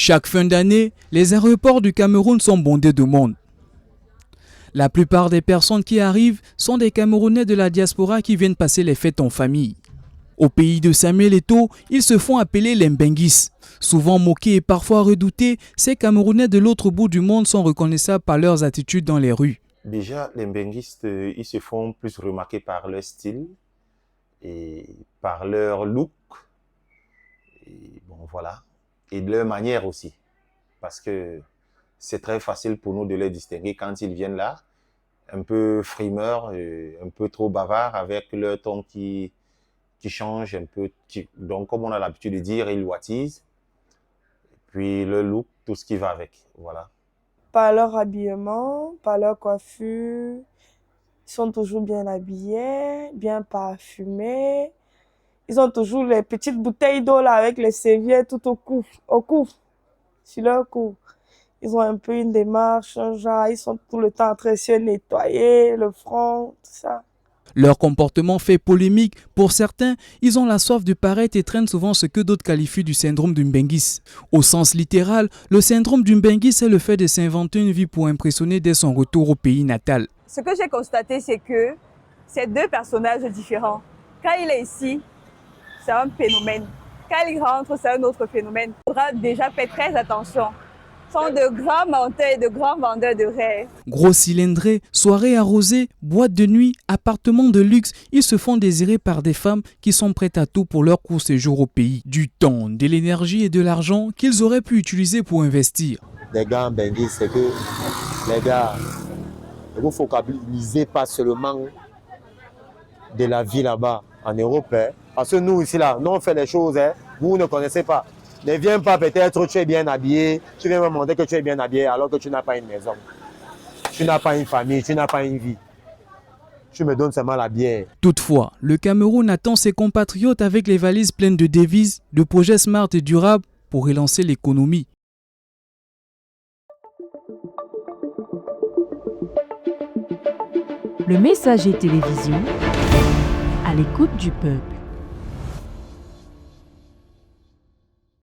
Chaque fin d'année, les aéroports du Cameroun sont bondés de monde. La plupart des personnes qui arrivent sont des Camerounais de la diaspora qui viennent passer les fêtes en famille. Au pays de Samuel Eto'o, ils se font appeler les Mbenguis. Souvent moqués et parfois redoutés, ces Camerounais de l'autre bout du monde sont reconnaissables par leurs attitudes dans les rues. Déjà, les Mbenguistes, ils se font plus remarquer par leur style et par leur look. Et bon, voilà. Et de leur manière aussi. Parce que c'est très facile pour nous de les distinguer quand ils viennent là, un peu frimeurs, un peu trop bavards, avec leur ton qui change un peu. Donc, comme on a l'habitude de dire, ils loitisent. Puis le look, tout ce qui va avec. Voilà. Par leur habillement, par leur coiffure, ils sont toujours bien habillés, bien parfumés. Ils ont toujours les petites bouteilles d'eau là avec les serviettes tout au cou, sur leur cou. Ils ont un peu une démarche, un genre, ils sont tout le temps en train de se nettoyer le front, tout ça. Leur comportement fait polémique. Pour certains, ils ont la soif de paraître et traînent souvent ce que d'autres qualifient du syndrome du Mbenguis. Au sens littéral, le syndrome du Mbenguis, c'est le fait de s'inventer une vie pour impressionner dès son retour au pays natal. Ce que j'ai constaté, c'est que c'est deux personnages différents. Quand il est ici, c'est un phénomène. Quand il rentre, c'est un autre phénomène. Il faudra déjà faire très attention. Ce sont de grands menteurs et de grands vendeurs de rêves. Gros cylindrés, soirées arrosées, boîtes de nuit, appartements de luxe, ils se font désirer par des femmes qui sont prêtes à tout pour leur court séjour au pays. Du temps, de l'énergie et de l'argent qu'ils auraient pu utiliser pour investir. Les gars en Benguis, c'est que les gars, ne vous focalisez pas seulement de la vie là-bas en Europe. Hein. Parce que nous ici, là, nous on fait les choses, hein, vous ne connaissez pas. Ne viens pas peut-être, tu es bien habillé, tu viens me montrer que tu es bien habillé alors que tu n'as pas une maison. Tu n'as pas une famille, tu n'as pas une vie. Tu me donnes seulement la bière. Toutefois, le Cameroun attend ses compatriotes avec les valises pleines de devises, de projets smart et durables pour relancer l'économie. Le Messager télévision à l'écoute du peuple.